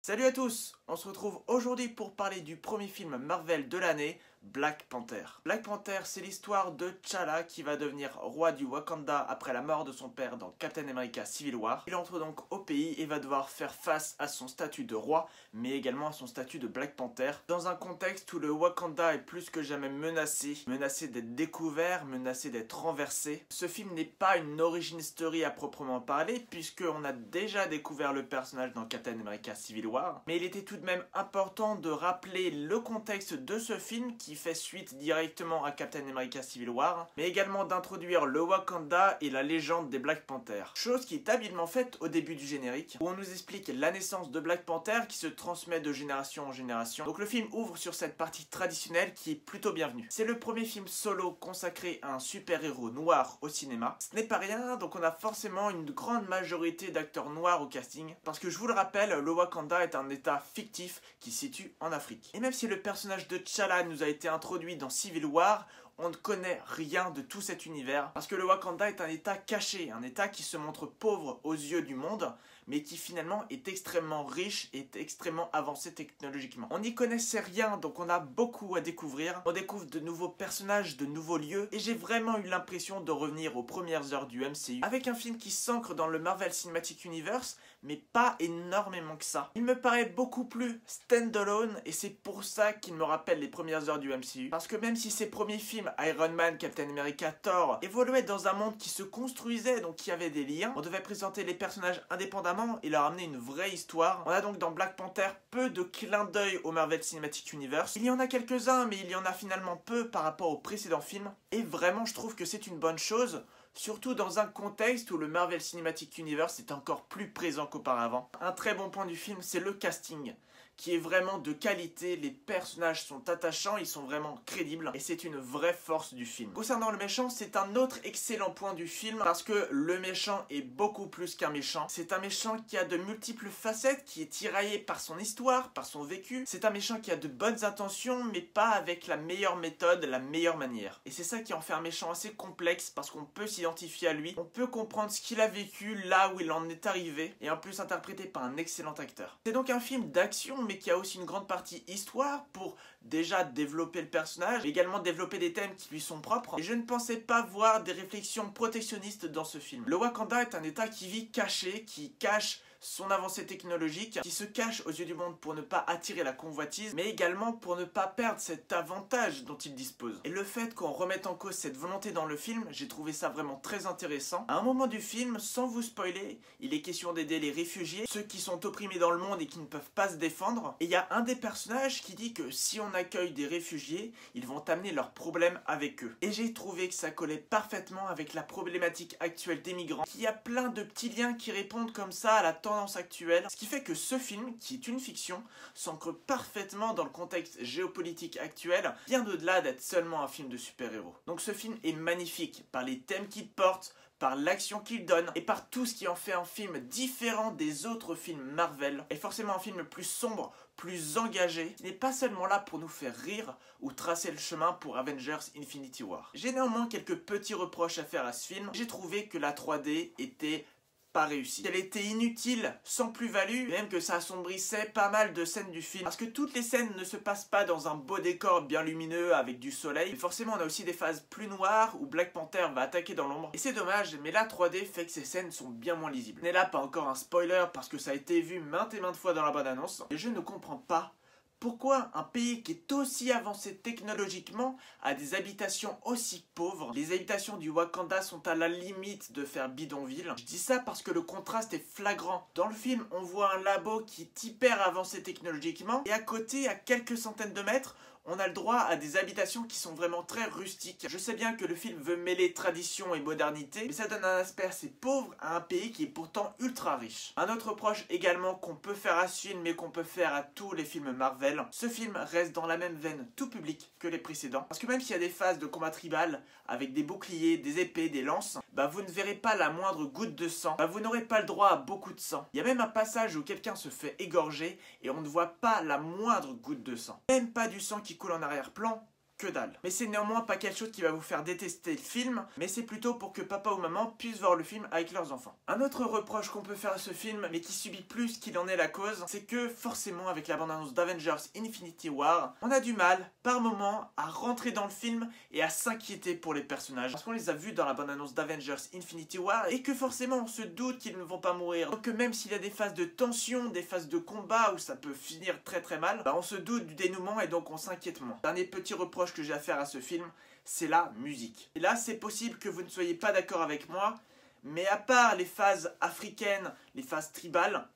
Salut à tous, on se retrouve aujourd'hui pour parler du premier film Marvel de l'année, Black Panther. Black Panther, c'est l'histoire de T'Challa qui va devenir roi du Wakanda après la mort de son père dans Captain America Civil War. Il entre donc au pays et va devoir faire face à son statut de roi, mais également à son statut de Black Panther, dans un contexte où le Wakanda est plus que jamais menacé d'être découvert, menacé d'être renversé. Ce film n'est pas une origin story à proprement parler, puisqu'on a déjà découvert le personnage dans Captain America Civil War, mais il était tout de même important de rappeler le contexte de ce film qui fait suite directement à Captain America Civil War, mais également d'introduire le Wakanda et la légende des Black Panthers. Chose qui est habilement faite au début du générique, où on nous explique la naissance de Black Panther qui se transmet de génération en génération. Donc le film ouvre sur cette partie traditionnelle qui est plutôt bienvenue. C'est le premier film solo consacré à un super-héros noir au cinéma. Ce n'est pas rien, donc on a forcément une grande majorité d'acteurs noirs au casting, parce que je vous le rappelle, le Wakanda est un état fictif qui se situe en Afrique. Et même si le personnage de T'Challa nous a été introduit dans Civil War, on ne connaît rien de tout cet univers, parce que le Wakanda est un état caché, un état qui se montre pauvre aux yeux du monde, mais qui finalement est extrêmement riche et extrêmement avancé technologiquement. On n'y connaissait rien, donc on a beaucoup à découvrir. On découvre de nouveaux personnages, de nouveaux lieux, et j'ai vraiment eu l'impression de revenir aux premières heures du MCU, avec un film qui s'ancre dans le Marvel Cinematic Universe, mais pas énormément que ça. Il me paraît beaucoup plus stand-alone, et c'est pour ça qu'il me rappelle les premières heures du MCU, parce que même si ses premiers films, Iron Man, Captain America, Thor, évoluaient dans un monde qui se construisait, donc qui avait des liens, on devait présenter les personnages indépendamment et leur amener une vraie histoire. On a donc dans Black Panther peu de clins d'œil au Marvel Cinematic Universe. Il y en a quelques-uns, mais il y en a finalement peu par rapport aux précédents films, et vraiment je trouve que c'est une bonne chose. Surtout dans un contexte où le Marvel Cinematic Universe est encore plus présent qu'auparavant. Un très bon point du film, c'est le casting, qui est vraiment de qualité, les personnages sont attachants, ils sont vraiment crédibles, et c'est une vraie force du film. Concernant le méchant, c'est un autre excellent point du film, parce que le méchant est beaucoup plus qu'un méchant. C'est un méchant qui a de multiples facettes, qui est tiraillé par son histoire, par son vécu. C'est un méchant qui a de bonnes intentions, mais pas avec la meilleure méthode, la meilleure manière. Et c'est ça qui en fait un méchant assez complexe, parce qu'on peut s'identifier à lui, on peut comprendre ce qu'il a vécu, là où il en est arrivé, et en plus interprété par un excellent acteur. C'est donc un film d'action, mais qui a aussi une grande partie histoire pour déjà développer le personnage, mais également développer des thèmes qui lui sont propres. Et je ne pensais pas voir des réflexions protectionnistes dans ce film. Le Wakanda est un état qui vit caché, qui cache son avancée technologique, qui se cache aux yeux du monde pour ne pas attirer la convoitise, mais également pour ne pas perdre cet avantage dont il dispose. Et le fait qu'on remette en cause cette volonté dans le film, j'ai trouvé ça vraiment très intéressant. À un moment du film, sans vous spoiler, il est question d'aider les réfugiés, ceux qui sont opprimés dans le monde et qui ne peuvent pas se défendre. Et il y a un des personnages qui dit que si on accueille des réfugiés, ils vont amener leurs problèmes avec eux. Et j'ai trouvé que ça collait parfaitement avec la problématique actuelle des migrants, qu'il y a plein de petits liens qui répondent comme ça à la tendance actuelle, ce qui fait que ce film, qui est une fiction, s'ancre parfaitement dans le contexte géopolitique actuel, bien au-delà d'être seulement un film de super-héros. Donc ce film est magnifique, par les thèmes qu'il porte, par l'action qu'il donne, et par tout ce qui en fait un film différent des autres films Marvel, et forcément un film plus sombre, plus engagé, qui n'est pas seulement là pour nous faire rire ou tracer le chemin pour Avengers Infinity War. J'ai néanmoins quelques petits reproches à faire à ce film. J'ai trouvé que la 3D était pas réussi. Elle était inutile, sans plus-value, même que ça assombrissait pas mal de scènes du film. Parce que toutes les scènes ne se passent pas dans un beau décor bien lumineux avec du soleil. Mais forcément, on a aussi des phases plus noires où Black Panther va attaquer dans l'ombre. Et c'est dommage, mais la 3D fait que ces scènes sont bien moins lisibles. Mais là, pas encore un spoiler parce que ça a été vu maintes et maintes fois dans la bande-annonce. Et je ne comprends pas pourquoi un pays qui est aussi avancé technologiquement a des habitations aussi pauvres. Les habitations du Wakanda sont à la limite de faire bidonville. Je dis ça parce que le contraste est flagrant. Dans le film, on voit un labo qui est hyper avancé technologiquement et à côté, à quelques centaines de mètres, on a le droit à des habitations qui sont vraiment très rustiques. Je sais bien que le film veut mêler tradition et modernité, mais ça donne un aspect assez pauvre à un pays qui est pourtant ultra riche. Un autre reproche également qu'on peut faire à ce film, mais qu'on peut faire à tous les films Marvel, ce film reste dans la même veine tout public que les précédents. Parce que même s'il y a des phases de combat tribal, avec des boucliers, des épées, des lances, vous ne verrez pas la moindre goutte de sang. Vous n'aurez pas le droit à beaucoup de sang. Il y a même un passage où quelqu'un se fait égorger et on ne voit pas la moindre goutte de sang. Même pas du sang qui coule en arrière-plan, que dalle. Mais c'est néanmoins pas quelque chose qui va vous faire détester le film, mais c'est plutôt pour que papa ou maman puissent voir le film avec leurs enfants. Un autre reproche qu'on peut faire à ce film, mais qui subit plus qu'il en est la cause, c'est que forcément avec la bande-annonce d'Avengers Infinity War, on a du mal, par moments, à rentrer dans le film et à s'inquiéter pour les personnages. Parce qu'on les a vus dans la bande-annonce d'Avengers Infinity War, et que forcément on se doute qu'ils ne vont pas mourir. Donc même s'il y a des phases de tension, des phases de combat où ça peut finir très très mal, on se doute du dénouement et donc on s'inquiète moins. Dernier petit reproche que j'ai à faire à ce film, c'est la musique. Et là c'est possible que vous ne soyez pas d'accord avec moi, mais à part les phases africaines, les phases tribales,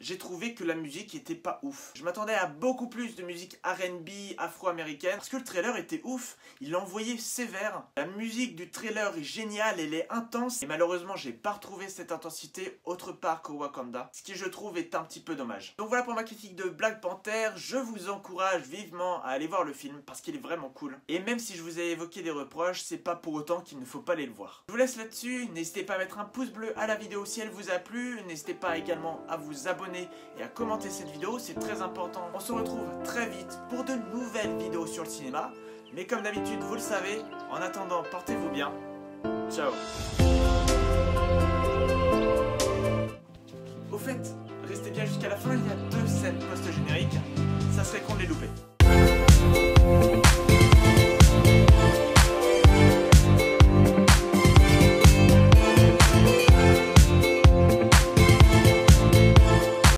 j'ai trouvé que la musique était pas ouf. Je m'attendais à beaucoup plus de musique R&B afro-américaine, parce que le trailer était ouf, il l'envoyait sévère. La musique du trailer est géniale, elle est intense, et malheureusement j'ai pas retrouvé cette intensité autre part qu'au Wakanda, ce qui je trouve est un petit peu dommage. Donc voilà pour ma critique de Black Panther, je vous encourage vivement à aller voir le film, parce qu'il est vraiment cool. Et même si je vous ai évoqué des reproches, c'est pas pour autant qu'il ne faut pas aller le voir. Je vous laisse là-dessus, n'hésitez pas à mettre un pouce bleu à la vidéo si elle vous a plu, n'hésitez pas également à vous abonner et à commenter cette vidéo, c'est très important. On se retrouve très vite pour de nouvelles vidéos sur le cinéma. Mais comme d'habitude, vous le savez, en attendant, portez-vous bien. Ciao. Au fait, restez bien jusqu'à la fin, il y a 2 scènes post-génériques. Ça serait con de les louper.